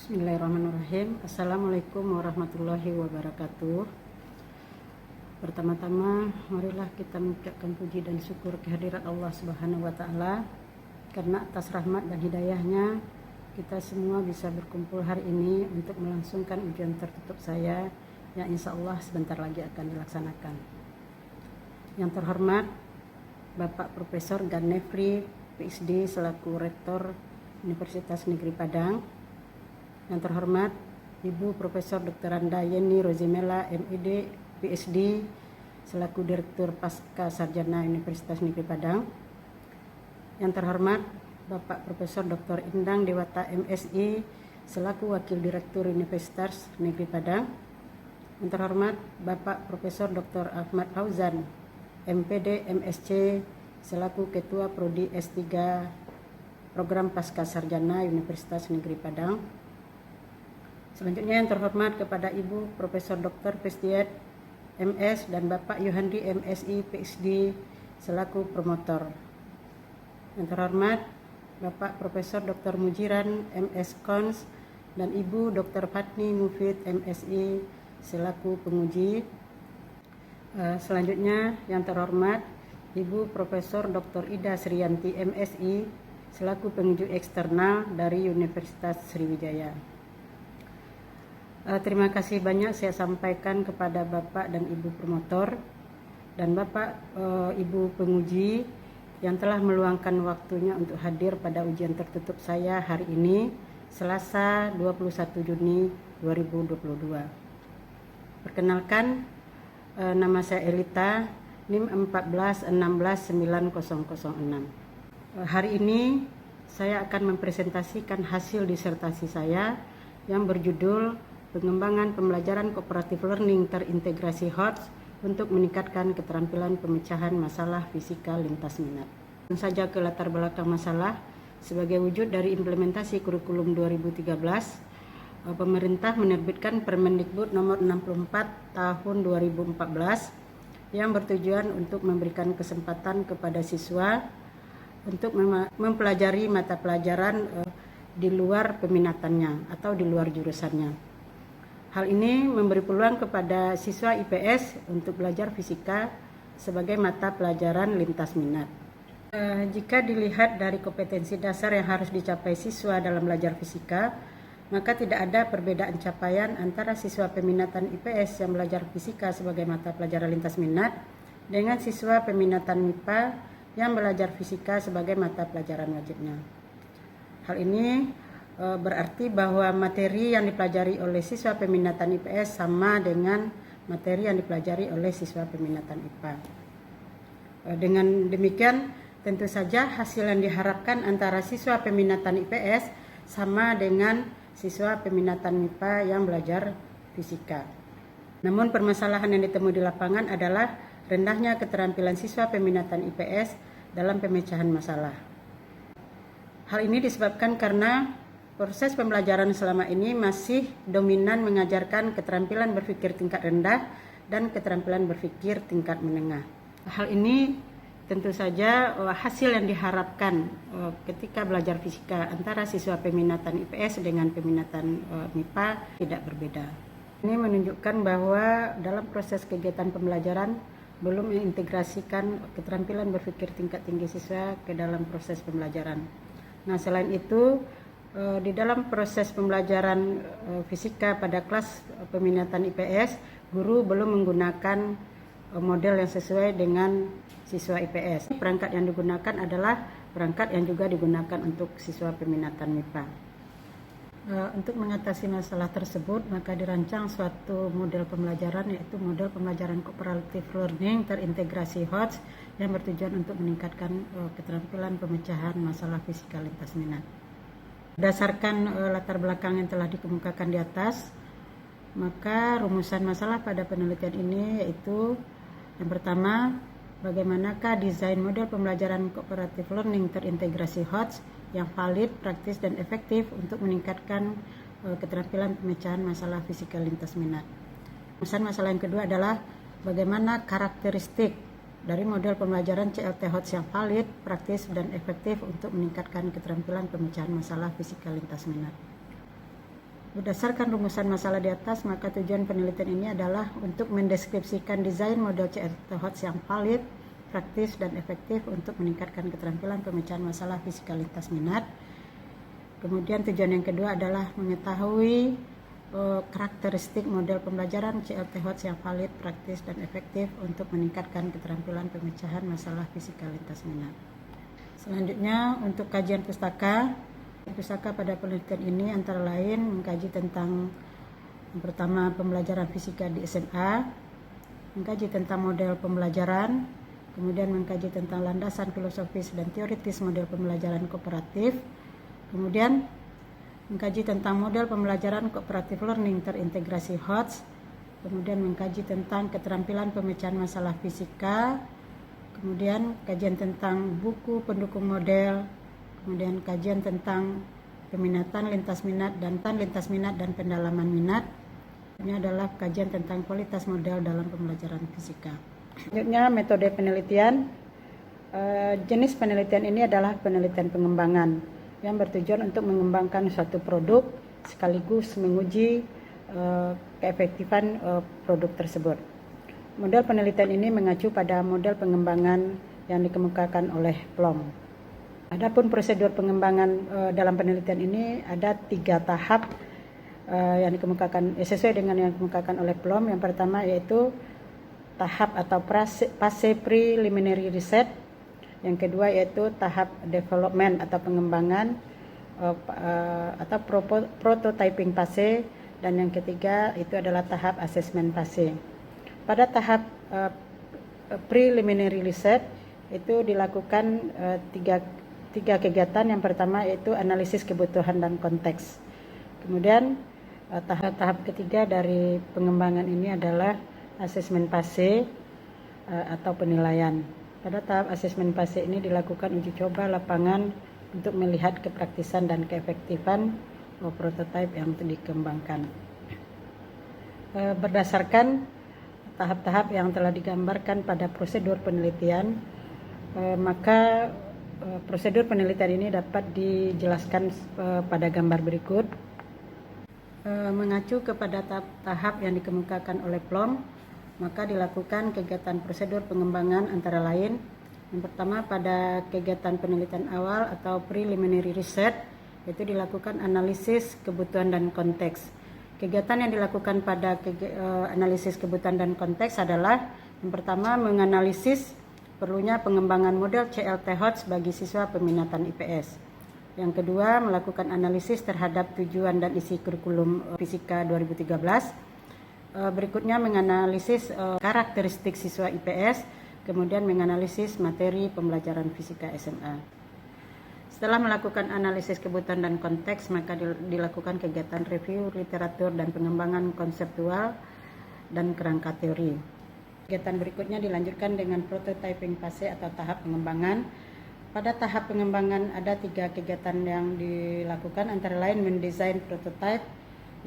Bismillahirrahmanirrahim. Assalamualaikum warahmatullahi wabarakatuh. Pertama-tama, marilah kita mengucapkan puji dan syukur kehadirat Allah Subhanahu wa Ta'ala, karena atas rahmat dan hidayahnya kita semua bisa berkumpul hari ini untuk melangsungkan ujian tertutup saya yang insya Allah sebentar lagi akan dilaksanakan. Yang terhormat Bapak Profesor Ganefri, PhD selaku Rektor Universitas Negeri Padang. Yang terhormat Ibu Profesor Dr. Anda Yeni Rozimela, MED, PhD selaku Direktur Pasca Sarjana Universitas Negeri Padang. Yang terhormat Bapak Profesor Dr. Indang Dewata, MSI selaku Wakil Direktur Universitas Negeri Padang. Yang terhormat Bapak Profesor Dr. Ahmad Fauzan, MPD, MSc selaku Ketua Prodi S3 Program Pasca Sarjana Universitas Negeri Padang. Selanjutnya yang terhormat kepada Ibu Profesor Dr. Pestiat, MS, dan Bapak Yohandi, MSI, PhD selaku promotor. Yang terhormat Bapak Profesor Dr. Mujiran, MS Cons, dan Ibu Dr. Fatni Mufid, MSI selaku penguji. Selanjutnya yang terhormat Ibu Profesor Dr. Ida Sriyanti, MSI selaku penguji eksternal dari Universitas Sriwijaya. Terima kasih banyak saya sampaikan kepada Bapak dan Ibu promotor dan Bapak Ibu penguji yang telah meluangkan waktunya untuk hadir pada ujian tertutup saya hari ini, Selasa 21 Juni 2022. Perkenalkan, nama saya Elita, NIM 1416906. Hari ini saya akan mempresentasikan hasil disertasi saya yang berjudul Pengembangan Pembelajaran Cooperative Learning Terintegrasi HOTS untuk meningkatkan keterampilan pemecahan masalah fisika lintas minat. Langsung saja ke latar belakang masalah. Sebagai wujud dari implementasi kurikulum 2013, pemerintah menerbitkan Permendikbud nomor 64 tahun 2014 yang bertujuan untuk memberikan kesempatan kepada siswa untuk mempelajari mata pelajaran di luar peminatannya atau di luar jurusannya. Hal ini memberi peluang kepada siswa IPS untuk belajar fisika sebagai mata pelajaran lintas minat. Jika dilihat dari kompetensi dasar yang harus dicapai siswa dalam belajar fisika, maka tidak ada perbedaan capaian antara siswa peminatan IPS yang belajar fisika sebagai mata pelajaran lintas minat dengan siswa peminatan MIPA yang belajar fisika sebagai mata pelajaran wajibnya. Hal ini berarti bahwa materi yang dipelajari oleh siswa peminatan IPS sama dengan materi yang dipelajari oleh siswa peminatan IPA. Dengan demikian, tentu saja hasil yang diharapkan antara siswa peminatan IPS sama dengan siswa peminatan MIPA yang belajar fisika. Namun permasalahan yang ditemui di lapangan adalah rendahnya keterampilan siswa peminatan IPS dalam pemecahan masalah. Hal ini disebabkan karena proses pembelajaran selama ini masih dominan mengajarkan keterampilan berpikir tingkat rendah dan keterampilan berpikir tingkat menengah. Hal ini tentu saja hasil yang diharapkan ketika belajar fisika antara siswa peminatan IPS dengan peminatan MIPA tidak berbeda. Ini menunjukkan bahwa dalam proses kegiatan pembelajaran belum mengintegrasikan keterampilan berpikir tingkat tinggi siswa ke dalam proses pembelajaran. Nah, selain itu, di dalam proses pembelajaran fisika pada kelas peminatan IPS, guru belum menggunakan model yang sesuai dengan siswa IPS. Perangkat yang digunakan adalah perangkat yang juga digunakan untuk siswa peminatan MIPA. Untuk mengatasi masalah tersebut, maka dirancang suatu model pembelajaran, yaitu model pembelajaran cooperative learning terintegrasi HOTS yang bertujuan untuk meningkatkan keterampilan pemecahan masalah fisika lintas minat. Berdasarkan latar belakang yang telah dikemukakan di atas, maka rumusan masalah pada penelitian ini yaitu yang pertama, bagaimanakah desain model pembelajaran cooperative learning terintegrasi HOTS yang valid, praktis, dan efektif untuk meningkatkan keterampilan pemecahan masalah fisika lintas minat. Rumusan masalah yang kedua adalah bagaimana karakteristik dari model pembelajaran CLT HOTS yang valid, praktis, dan efektif untuk meningkatkan keterampilan pemecahan masalah fisika lintas minat. Berdasarkan rumusan masalah di atas, maka tujuan penelitian ini adalah untuk mendeskripsikan desain model CLT HOTS yang valid, praktis, dan efektif untuk meningkatkan keterampilan pemecahan masalah fisika lintas minat. Kemudian tujuan yang kedua adalah mengetahui karakteristik model pembelajaran CLT HOTS yang valid, praktis, dan efektif untuk meningkatkan keterampilan pemecahan masalah fisika lintas minat. Selanjutnya untuk kajian pustaka pada penelitian ini antara lain mengkaji tentang yang pertama pembelajaran fisika di SMA, mengkaji tentang model pembelajaran, kemudian mengkaji tentang landasan filosofis dan teoritis model pembelajaran kooperatif, kemudian mengkaji tentang model pembelajaran cooperative learning terintegrasi HOTS, kemudian mengkaji tentang keterampilan pemecahan masalah fisika, kemudian kajian tentang buku pendukung model, kemudian kajian tentang peminatan lintas minat dan pendalaman minat. Ini adalah kajian tentang kualitas model dalam pembelajaran fisika. Selanjutnya metode penelitian. Jenis penelitian ini adalah penelitian pengembangan yang bertujuan untuk mengembangkan suatu produk sekaligus menguji keefektifan produk tersebut. Model penelitian ini mengacu pada model pengembangan yang dikemukakan oleh Plum. Adapun prosedur pengembangan dalam penelitian ini ada 3 tahap yang dikemukakan sesuai dengan yang dikemukakan oleh Plum. Yang pertama yaitu tahap atau fase preliminary research. Yang kedua yaitu tahap development atau pengembangan atau prototyping fase, dan yang ketiga itu adalah tahap assessment fase. Pada tahap preliminary research itu dilakukan tiga kegiatan. Yang pertama yaitu analisis kebutuhan dan konteks. Kemudian tahap ketiga dari pengembangan ini adalah asesmen fase atau penilaian. Pada tahap asesmen fase ini dilakukan uji coba lapangan untuk melihat kepraktisan dan keefektifan prototipe yang dikembangkan. Berdasarkan tahap-tahap yang telah digambarkan pada prosedur penelitian, maka prosedur penelitian ini dapat dijelaskan pada gambar berikut. Mengacu kepada tahap yang dikemukakan oleh Plum, maka dilakukan kegiatan prosedur pengembangan antara lain. Yang pertama pada kegiatan penelitian awal atau preliminary research itu dilakukan analisis kebutuhan dan konteks. Kegiatan yang dilakukan pada analisis kebutuhan dan konteks adalah yang pertama menganalisis perlunya pengembangan model CLT HOTS bagi siswa peminatan IPS. Yang kedua, melakukan analisis terhadap tujuan dan isi kurikulum fisika 2013. Berikutnya menganalisis karakteristik siswa IPS, kemudian menganalisis materi pembelajaran fisika SMA. Setelah melakukan analisis kebutuhan dan konteks, maka dilakukan kegiatan review literatur dan pengembangan konseptual dan kerangka teori. Kegiatan berikutnya dilanjutkan dengan prototyping fase atau tahap pengembangan. Pada tahap pengembangan ada 3 kegiatan yang dilakukan, antara lain mendesain prototype,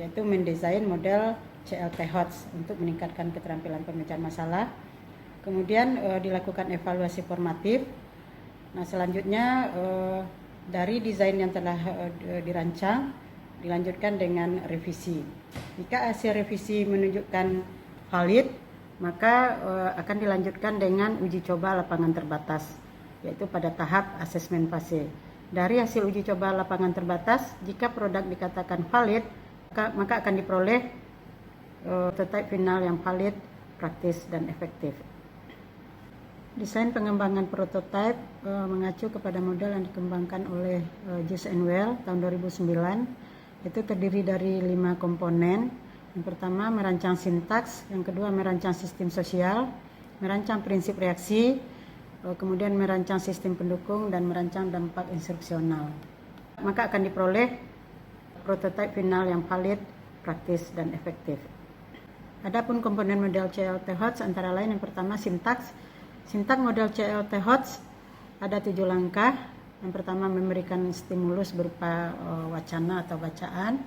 yaitu mendesain model CLT HOTS untuk meningkatkan keterampilan pemecahan masalah. Kemudian dilakukan evaluasi formatif. Nah, selanjutnya dari desain yang telah dirancang dilanjutkan dengan revisi. Jika hasil revisi menunjukkan valid, maka akan dilanjutkan dengan uji coba lapangan terbatas, yaitu pada tahap asesmen fase. Dari hasil uji coba lapangan terbatas, jika produk dikatakan valid, maka akan diperoleh prototipe final yang valid, praktis, dan efektif. Desain pengembangan prototipe mengacu kepada model yang dikembangkan oleh Juice and Well tahun 2009. Itu terdiri dari 5 komponen. Yang pertama merancang sintaks, yang kedua merancang sistem sosial, merancang prinsip reaksi, kemudian merancang sistem pendukung, dan merancang dampak instruksional. Maka akan diperoleh prototipe final yang valid, praktis, dan efektif. Adapun komponen model CLT HOTS antara lain yang pertama sintaks. Sintaks model CLT HOTS ada 7 langkah. Yang pertama memberikan stimulus berupa wacana atau bacaan.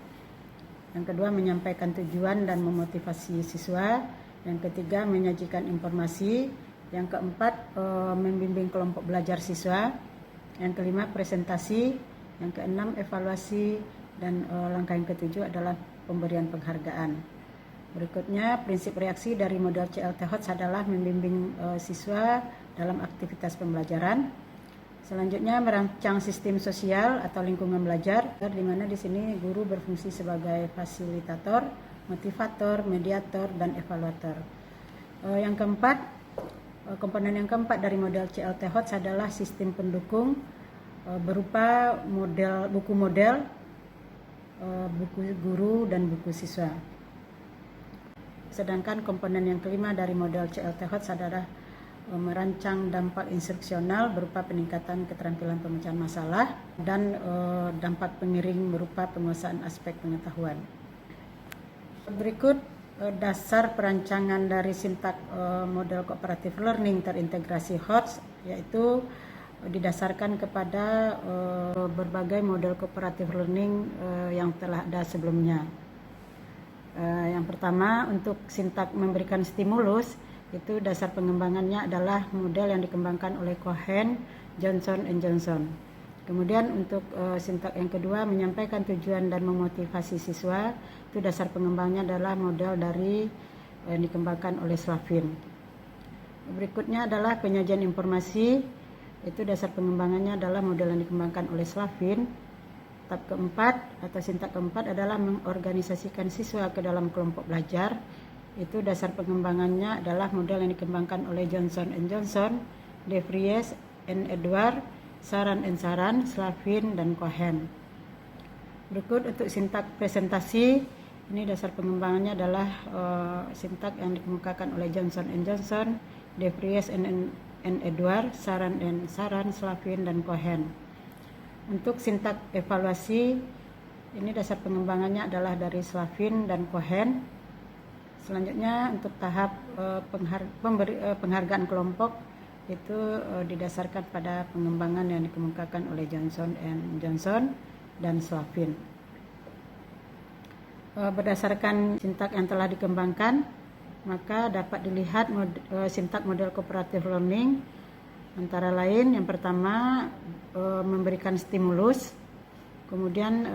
Yang kedua menyampaikan tujuan dan memotivasi siswa. Yang ketiga menyajikan informasi. Yang keempat membimbing kelompok belajar siswa. Yang kelima presentasi. Yang keenam evaluasi Dan langkah yang ketujuh adalah pemberian penghargaan. Berikutnya, prinsip reaksi dari model CLT HOTS adalah membimbing siswa dalam aktivitas pembelajaran. Selanjutnya, merancang sistem sosial atau lingkungan belajar, di mana di sini guru berfungsi sebagai fasilitator, motivator, mediator, dan evaluator. Yang keempat, komponen yang keempat dari model CLT HOTS adalah sistem pendukung berupa buku model, buku guru, dan buku siswa. Sedangkan komponen yang kelima dari model CLT HOTS adalah merancang dampak instruksional berupa peningkatan keterampilan pemecahan masalah dan dampak pengiring berupa penguasaan aspek pengetahuan. Berikut dasar perancangan dari sintak model cooperative learning terintegrasi HOTS, yaitu didasarkan kepada berbagai model cooperative learning yang telah ada sebelumnya. Yang pertama, untuk sintak memberikan stimulus, itu dasar pengembangannya adalah model yang dikembangkan oleh Cohen, Johnson & Johnson. Kemudian untuk sintak yang kedua, menyampaikan tujuan dan memotivasi siswa, itu dasar pengembangnya adalah model dari yang dikembangkan oleh Slavin. Berikutnya adalah penyajian informasi, itu dasar pengembangannya adalah model yang dikembangkan oleh Slavin. Tahap keempat atau sintak keempat adalah mengorganisasikan siswa ke dalam kelompok belajar, itu dasar pengembangannya adalah model yang dikembangkan oleh Johnson & Johnson, De Vries and Edward, Saran and Saran, Slavin, dan Cohen. Berikut untuk sintak presentasi, ini dasar pengembangannya adalah sintak yang dikemukakan oleh Johnson & Johnson, De Vries and Edward, Saran and Saran, Slavin, dan Cohen. Untuk sintak evaluasi, ini dasar pengembangannya adalah dari Slavin dan Cohen. Selanjutnya untuk tahap penghargaan kelompok, itu didasarkan pada pengembangan yang dikemukakan oleh Johnson & Johnson dan Slavin. Berdasarkan sintak yang telah dikembangkan, maka dapat dilihat sintak model cooperative learning antara lain yang pertama memberikan stimulus, kemudian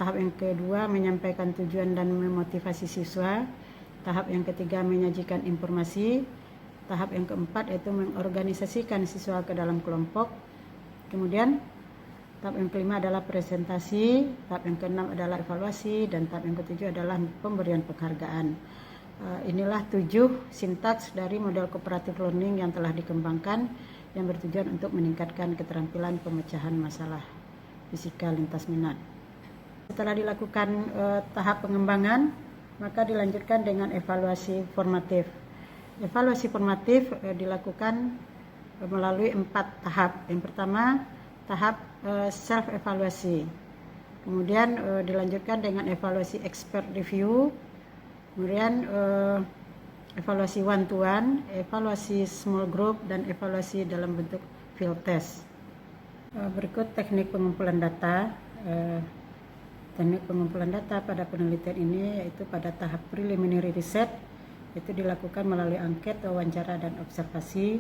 tahap yang kedua menyampaikan tujuan dan memotivasi siswa, tahap yang ketiga menyajikan informasi, tahap yang keempat yaitu mengorganisasikan siswa ke dalam kelompok, kemudian tahap yang kelima adalah presentasi, tahap yang keenam adalah evaluasi, dan tahap yang ketujuh adalah pemberian penghargaan. Inilah 7 sintaks dari model cooperative learning yang telah dikembangkan yang bertujuan untuk meningkatkan keterampilan pemecahan masalah fisika lintas minat. Setelah dilakukan tahap pengembangan, maka dilanjutkan dengan evaluasi formatif. Evaluasi formatif dilakukan melalui 4 tahap. Yang pertama, tahap self-evaluasi. Kemudian dilanjutkan dengan evaluasi expert review. Kemudian evaluasi one-to-one, evaluasi small group, dan evaluasi dalam bentuk field test. Berikut teknik pengumpulan data. Teknik pengumpulan data pada penelitian ini yaitu pada tahap preliminary research, itu dilakukan melalui angket, wawancara, dan observasi.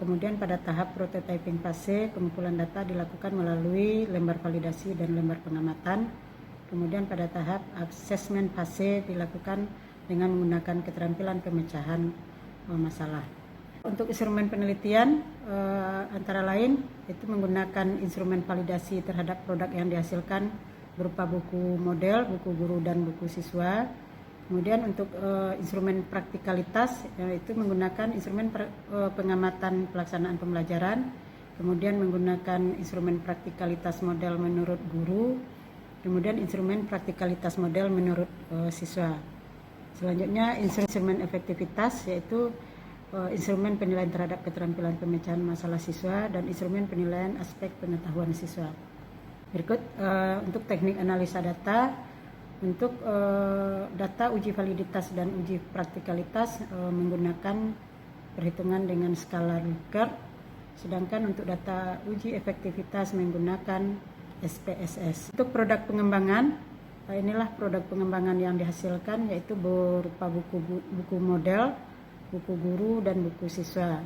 Kemudian pada tahap prototyping fase, pengumpulan data dilakukan melalui lembar validasi dan lembar pengamatan. Kemudian pada tahap assessment fase dilakukan dengan menggunakan keterampilan pemecahan masalah. Untuk instrumen penelitian antara lain itu menggunakan instrumen validasi terhadap produk yang dihasilkan berupa buku model, buku guru, dan buku siswa. Kemudian untuk instrumen praktikalitas itu menggunakan instrumen pengamatan pelaksanaan pembelajaran, kemudian menggunakan instrumen praktikalitas model menurut guru, kemudian instrumen praktikalitas model menurut siswa. Selanjutnya instrumen efektivitas yaitu instrumen penilaian terhadap keterampilan pemecahan masalah siswa dan instrumen penilaian aspek pengetahuan siswa. Berikut untuk teknik analisa data. Untuk data uji validitas dan uji praktikalitas menggunakan perhitungan dengan skala Likert, sedangkan untuk data uji efektivitas menggunakan SPSS. Untuk produk pengembangan, inilah produk pengembangan yang dihasilkan yaitu berupa buku model, buku guru, dan buku siswa,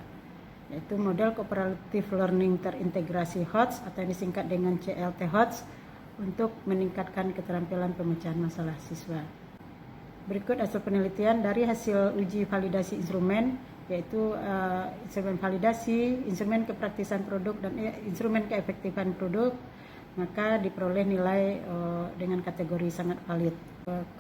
yaitu model cooperative learning terintegrasi HOTS atau yang disingkat dengan CLT HOTS. untuk meningkatkan keterampilan pemecahan masalah siswa. Berikut hasil penelitian dari hasil uji validasi instrumen, yaitu instrumen validasi, instrumen kepraktisan produk, dan instrumen keefektifan produk, maka diperoleh nilai dengan kategori sangat valid.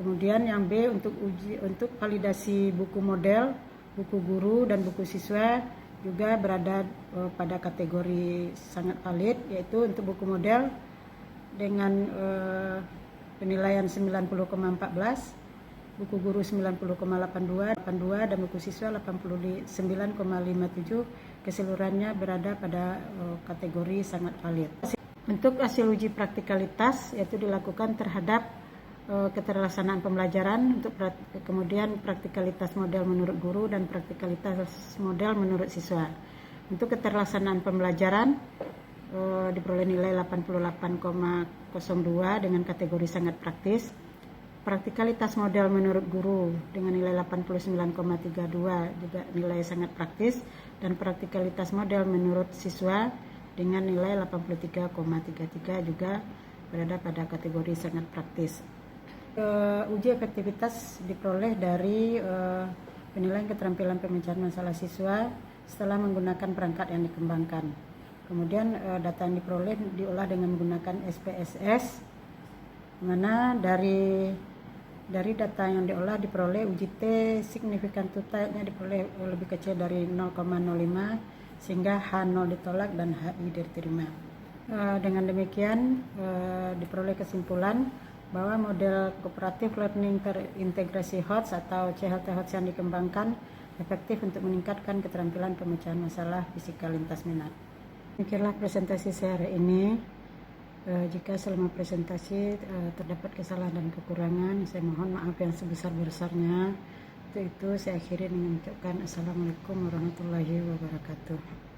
Kemudian yang B untuk validasi buku model, buku guru, dan buku siswa juga berada pada kategori sangat valid, yaitu untuk buku model dengan penilaian 90,14, buku guru 90,82 dan buku siswa 89,57, keseluruhannya berada pada kategori sangat valid. Untuk hasil uji praktikalitas, yaitu dilakukan terhadap keterlaksanaan pembelajaran, untuk kemudian praktikalitas model menurut guru dan praktikalitas model menurut siswa. Untuk keterlaksanaan pembelajaran diperoleh nilai 88,02 dengan kategori sangat praktis. Praktikalitas model menurut guru dengan nilai 89,32 juga nilai sangat praktis, dan praktikalitas model menurut siswa dengan nilai 83,33 juga berada pada kategori sangat praktis. Uji efektivitas diperoleh dari penilaian keterampilan pemecahan masalah siswa setelah menggunakan perangkat yang dikembangkan. Kemudian data yang diperoleh diolah dengan menggunakan SPSS, mana dari data yang diolah diperoleh uji T signifikan totalnya diperoleh lebih kecil dari 0,05, sehingga H0 ditolak dan HI diterima. Dengan demikian diperoleh kesimpulan bahwa model Cooperative Learning Terintegrasi HOTS atau CLT HOTS yang dikembangkan efektif untuk meningkatkan keterampilan pemecahan masalah fisika lintas minat. Demikianlah presentasi saya hari ini. Jika selama presentasi terdapat kesalahan dan kekurangan, saya mohon maaf yang sebesar-besarnya. Untuk itu saya akhiri dengan mengucapkan Assalamualaikum warahmatullahi wabarakatuh.